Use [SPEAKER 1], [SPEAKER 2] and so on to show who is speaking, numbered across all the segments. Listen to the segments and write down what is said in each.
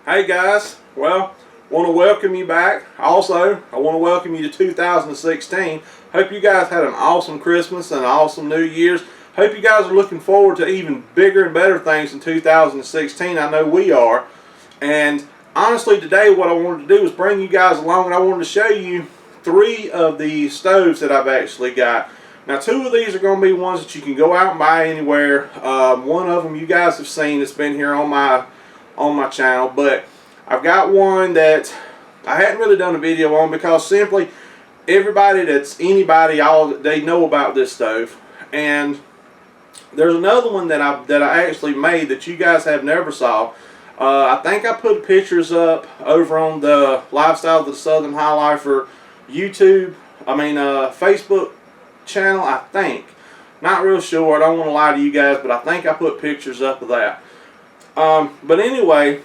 [SPEAKER 1] Hey guys, well, want to welcome you back. Also, I want to welcome you to 2016. Hope you guys had an awesome Christmas and an awesome New Year's. Hope you guys are looking forward to even bigger and better things in 2016. I know we are. And honestly, today what I wanted to do was bring you guys along, and I wanted to show you 3 of the stoves that I've actually got. Now, 2 of these are going to be ones that you can go out and buy anywhere. One of them you guys have seen. It's been here on my channel, but I've got one that I hadn't really done a video on because simply everybody they know about this stove. And there's another one that I actually made that you guys have never saw. I think I put pictures up over on the Lifestyle of the Southern HighLifer Facebook channel, I think. Not real sure, I don't want to lie to you guys, but I think I put pictures up of that. But anyway,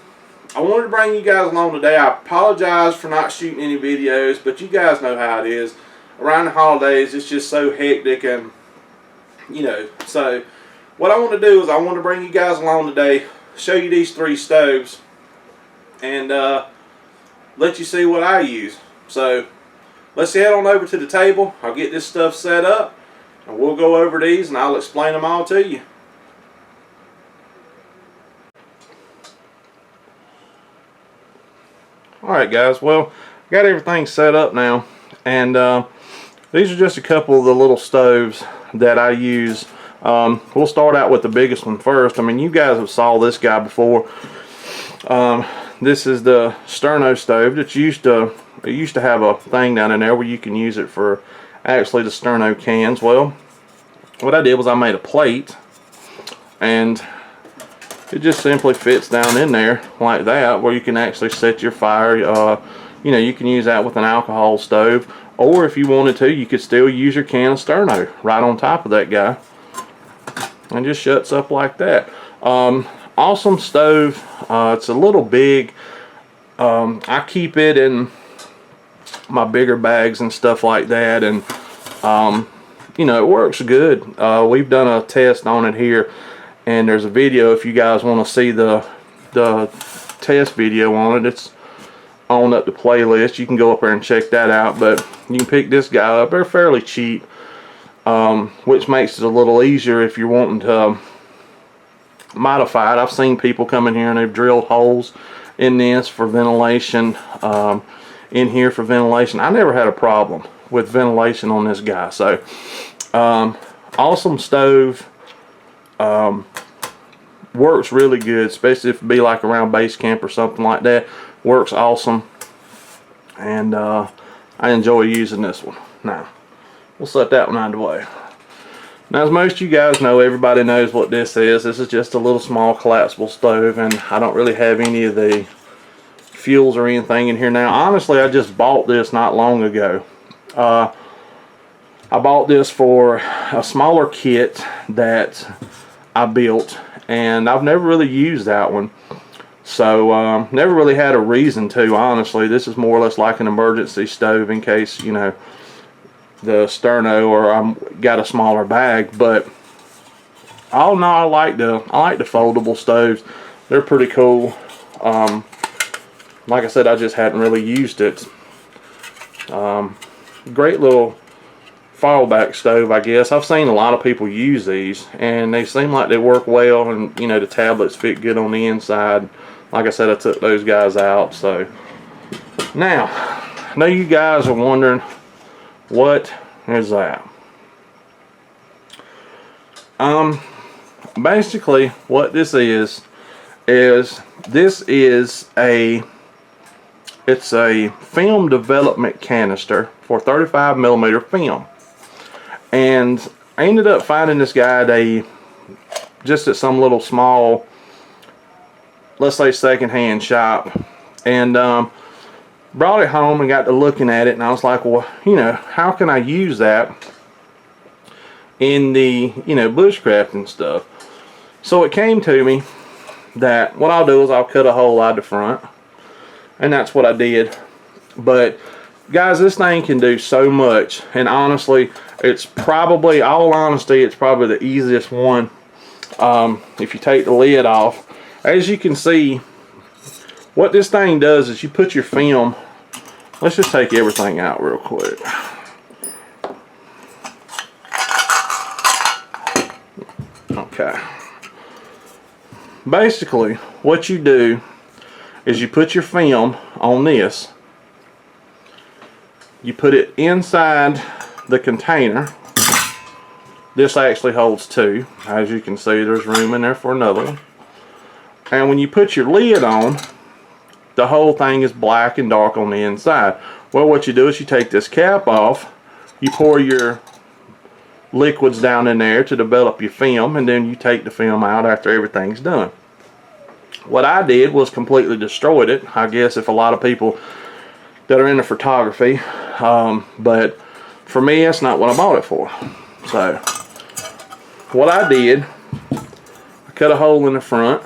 [SPEAKER 1] I wanted to bring you guys along today. I apologize for not shooting any videos, but you guys know how it is. Around the holidays, it's just so hectic, and so what I want to do is I want to bring you guys along today, show you these 3 stoves, and let you see what I use. So let's head on over to the table. I'll get this stuff set up, and we'll go over these, and I'll explain them all to you. Alright guys, well, got everything set up now, and these are just a couple of the little stoves that I use. We'll start out with the biggest one first. I mean, you guys have saw this guy before. This is the Sterno stove. It used to have a thing down in there where you can use it for actually the Sterno cans. Well, what I did was I made a plate, and it just simply fits down in there like that, where you can actually set your fire. You can use that with an alcohol stove, or if you wanted to, you could still use your can of Sterno right on top of that guy, and just shuts up like that. Awesome stove. It's a little big. I keep it in my bigger bags and stuff like that, and it works good. We've done a test on it here, and there's a video if you guys want to see the test video on it. It's on up the playlist. You can go up there and check that out, but you can pick this guy up. They're fairly cheap, which makes it a little easier if you're wanting to modify it. I've seen people come in here and they've drilled holes in this for ventilation, in here for ventilation. I never had a problem with ventilation on this guy. So awesome stove. Works really good, especially if it be like around base camp or something like that. Works awesome, and I enjoy using this one. Now we'll set that one out of the way. Now, as most of you guys know, everybody knows what this is. This is just a little small collapsible stove, and I don't really have any of the fuels or anything in here now. Honestly, I just bought this not long ago. I bought this for a smaller kit that I built, and I've never really used that one, so never really had a reason to. Honestly, this is more or less like an emergency stove in case the Sterno or I've got a smaller bag. But all in all, I like the foldable stoves. They're pretty cool. Like I said, I just hadn't really used it. Great little fallback stove, I guess. I've seen a lot of people use these, and they seem like they work well, and the tablets fit good on the inside. Like I said, I took those guys out. So now, I know you guys are wondering, what is that? Basically what this is this is a film development canister for 35mm film. And I ended up finding this guy just at some little small, let's say, secondhand shop, and brought it home and got to looking at it, and I was like, well, how can I use that in the bushcraft and stuff? So it came to me that what I'll do is I'll cut a hole out the front, and that's what I did. But guys, this thing can do so much, and honestly, it's probably, all honesty, it's probably the easiest one. If you take the lid off, as you can see, what this thing does is you put your film. Let's just take everything out real quick. Okay. Basically, what you do is you put your film on this. You put it inside the container. This actually holds 2. As you can see, there's room in there for another one. And when you put your lid on, the whole thing is black and dark on the inside. Well, what you do is you take this cap off, you pour your liquids down in there to develop your film, and then you take the film out after everything's done. What I did was completely destroyed it. I guess if a lot of people that are into photography, but for me, that's not what I bought it for. So what I did, I cut a hole in the front,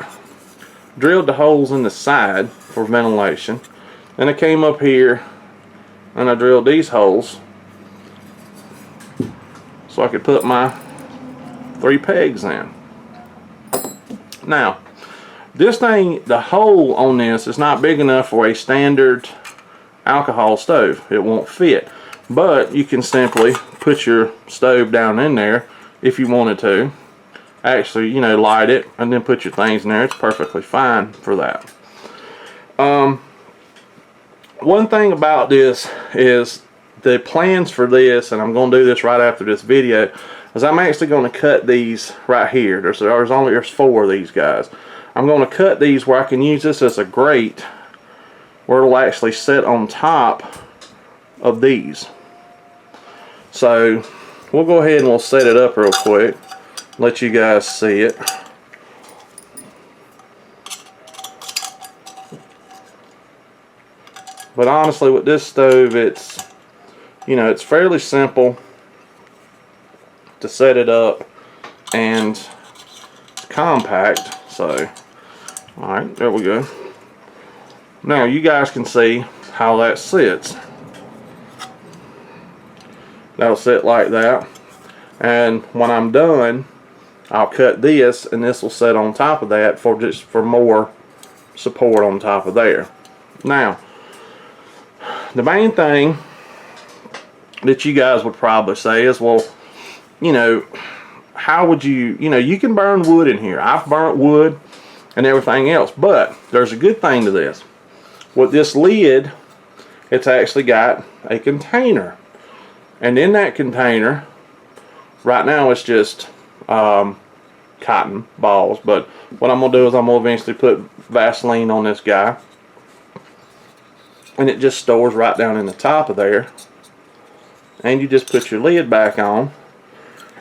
[SPEAKER 1] drilled the holes in the side for ventilation, then I came up here and I drilled these holes so I could put my 3 pegs in. Now, this thing, the hole on this is not big enough for a standard alcohol stove. It won't fit. But you can simply put your stove down in there if you wanted to. Actually, you know, light it and then put your things in there. It's perfectly fine for that. One thing about this is the plans for this, and I'm going to do this right after this video, is I'm actually going to cut these right here. There's 4 of these guys. I'm going to cut these where I can use this as a grate where it'll actually sit on top of these. So we'll go ahead and we'll set it up real quick, let you guys see it. But honestly, with this stove, it's, you know, it's fairly simple to set it up, and it's compact. So, alright, there we go. Now you guys can see how that sits. That'll sit like that, and when I'm done, I'll cut this, and this will sit on top of that for more support on top of there. Now, the main thing that you guys would probably say is, well, you know, how would you know, you can burn wood in here. I've burnt wood and everything else, but there's a good thing to this. With this lid, it's actually got a container, and in that container, right now it's just cotton balls, but what I'm going to do is I'm going to eventually put Vaseline on this guy, and it just stores right down in the top of there, and you just put your lid back on.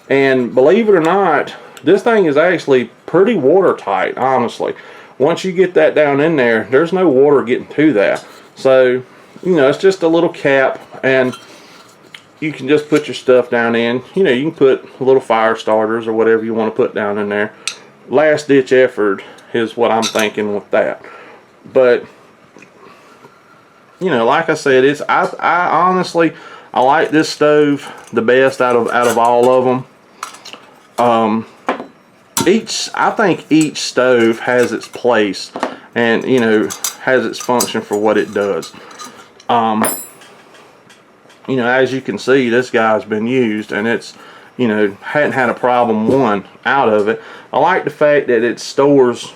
[SPEAKER 1] And believe it or not, this thing is actually pretty watertight, honestly. Once you get that down in there, there's no water getting to that. So, you know, it's just a little cap, and you can just put your stuff down in. You know, you can put little fire starters or whatever you want to put down in there. Last ditch effort is what I'm thinking with that. But, you know, like I said, it's I honestly, I like this stove the best out of all of them. I think each stove has its place, and, you know, has its function for what it does. You know, as you can see, this guy's been used, and it's, you know, hadn't had a problem out of it. I like the fact that it stores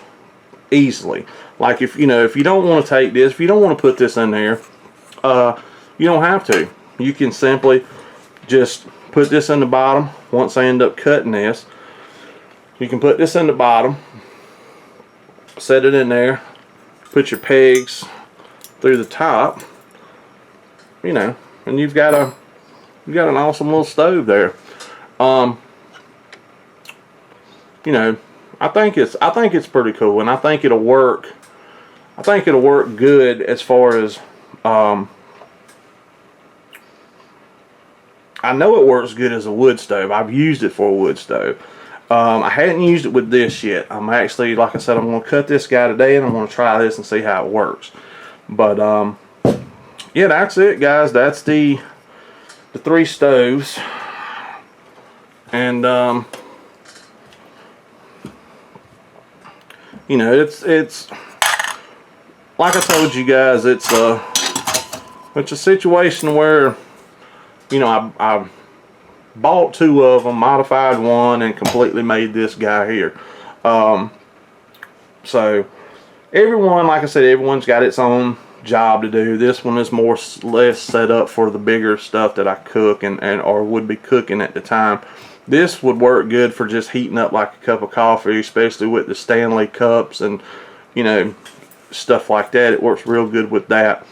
[SPEAKER 1] easily. Like, if you know, if you don't want to take this, if you don't want to put this in there, you don't have to. You can simply just put this in the bottom. Once I end up cutting this, you can put this in the bottom, set it in there, put your pegs through the top, you know, and you've got an awesome little stove there. You know, I think it's pretty cool, and I think it'll work. I think it'll work good as far as I know it works good as a wood stove. I've used it for a wood stove. I hadn't used it with this yet. I'm actually, like I said, I'm going to cut this guy today, and I'm going to try this and see how it works. But yeah, that's it, guys. That's the 3 stoves, and you know, it's like I told you guys, it's a situation where, you know, I bought 2 of them, modified one, and completely made this guy here. So everyone, like I said, everyone's got its own job to do. This one is more or less set up for the bigger stuff that I cook and or would be cooking at the time. This would work good for just heating up like a cup of coffee, especially with the Stanley cups and, you know, stuff like that. It works real good with that.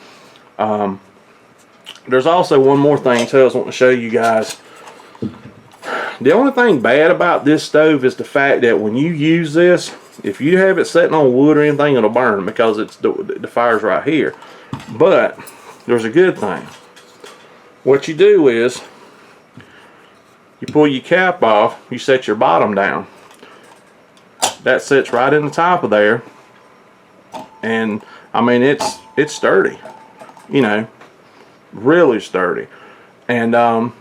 [SPEAKER 1] There's also one more thing too I was wanting to show you guys. The only thing bad about this stove is the fact that when you use this, if you have it sitting on wood or anything, it'll burn because it's the fire's right here. But there's a good thing. What you do is you pull your cap off, you set your bottom down. That sits right in the top of there, and I mean it's sturdy, you know, really sturdy. And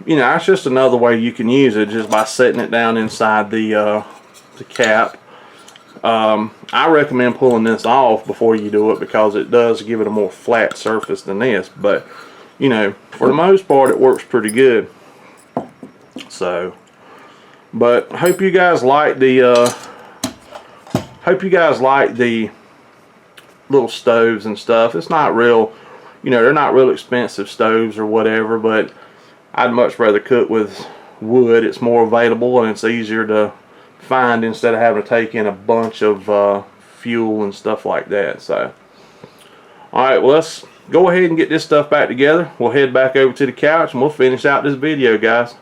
[SPEAKER 1] you know, that's just another way you can use it, just by setting it down inside the cap. I recommend pulling this off before you do it because it does give it a more flat surface than this. But you know, for the most part, it works pretty good. So, but hope you guys like the little stoves and stuff. It's not real, you know, they're not real expensive stoves or whatever, but I'd much rather cook with wood. It's more available and it's easier to find instead of having to take in a bunch of fuel and stuff like that. So, alright, well, let's go ahead and get this stuff back together. We'll head back over to the couch and we'll finish out this video, guys.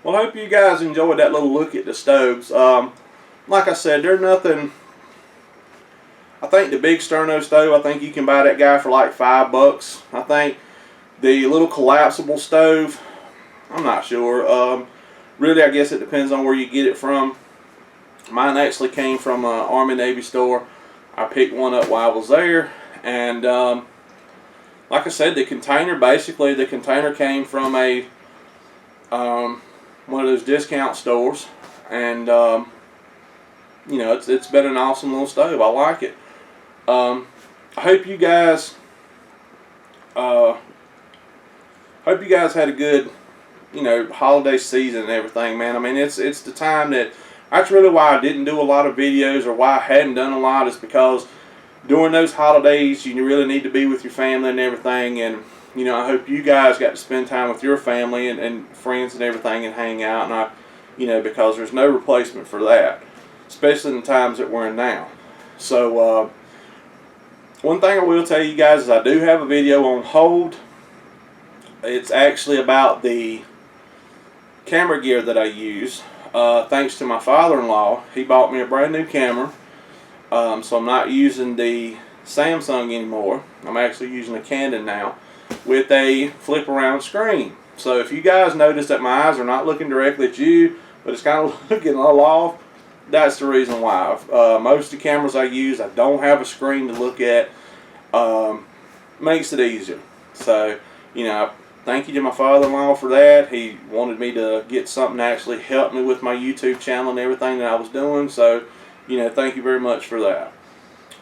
[SPEAKER 1] Well, I hope you guys enjoyed that little look at the stoves. Like I said, they're nothing. I think the big sterno stove, I think you can buy that guy for like $5. I think the little collapsible stove, I'm not sure. Really, I guess it depends on where you get it from. Mine actually came from an Army Navy store. I picked one up while I was there, and like I said, the container, basically the container came from a one of those discount stores, and you know, it's been an awesome little stove. I like it. I hope you guys had a good, you know, holiday season and everything, man. I mean, it's the time that, that's really why I didn't do a lot of videos, or why I hadn't done a lot, is because during those holidays you really need to be with your family and everything. And you know, I hope you guys got to spend time with your family and friends and everything and hang out. And you know, because there's no replacement for that, especially in the times that we're in now. So one thing I will tell you guys is I do have a video on hold. It's actually about the camera gear that I use. Thanks to my father-in-law, he bought me a brand new camera. So I'm not using the Samsung anymore. I'm actually using a Canon now with a flip around screen. So if you guys notice that my eyes are not looking directly at you, but it's kind of looking a little off, that's the reason why. Most of the cameras I use, I don't have a screen to look at. Makes it easier. So, you know, thank you to my father-in-law for that. He wanted me to get something to actually help me with my YouTube channel and everything that I was doing. So, you know, thank you very much for that.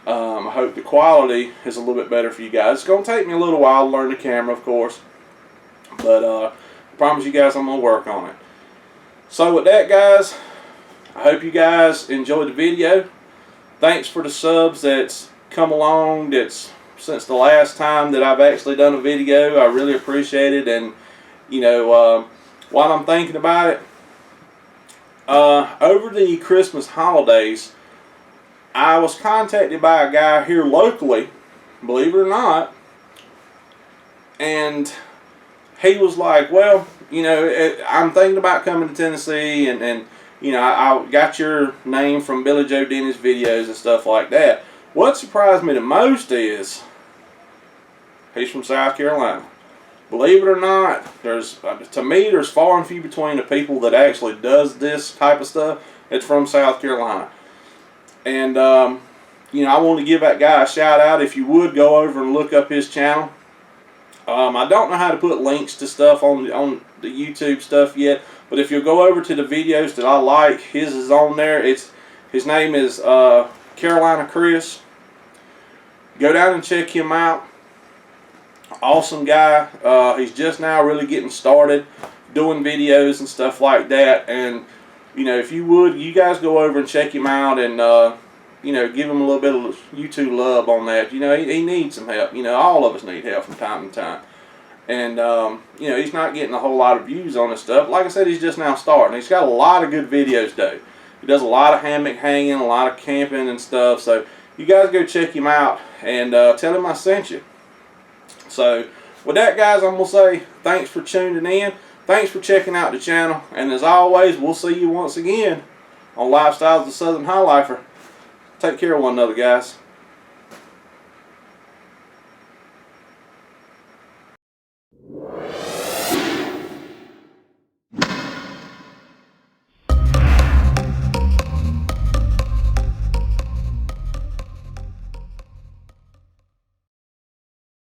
[SPEAKER 1] I hope the quality is a little bit better for you guys. It's going to take me a little while to learn the camera, of course. But I promise you guys I'm going to work on it. So with that, guys, I hope you guys enjoyed the video. Thanks for the subs that's come along that's since the last time that I've actually done a video. I really appreciate it. And, you know, while I'm thinking about it, over the Christmas holidays, I was contacted by a guy here locally, believe it or not, and he was like, well, you know, I'm thinking about coming to Tennessee, and you know, I got your name from Billy Joe Denny's videos and stuff like that. What surprised me the most is he's from South Carolina. Believe it or not, to me, there's far and few between the people that actually does this type of stuff. It's from South Carolina. And, you know, I want to give that guy a shout out. If you would, go over and look up his channel. I don't know how to put links to stuff on the YouTube stuff yet, but if you'll go over to the videos that I like, his is on there. His name is Carolina Chris. Go down and check him out. Awesome guy. He's just now really getting started doing videos and stuff like that. And you know, if you guys go over and check him out and you know, give him a little bit of YouTube love on that. You know, he needs some help. You know, all of us need help from time to time. And you know, he's not getting a whole lot of views on his stuff. Like I said, he's just now starting. He's got a lot of good videos though. He does a lot of hammock hanging, a lot of camping and stuff. So you guys go check him out and tell him I sent you. So with that, guys, I'm going to say thanks for tuning in. Thanks for checking out the channel. And as always, we'll see you once again on Lifestyles of the Southern HighLifer. Take care of one another, guys.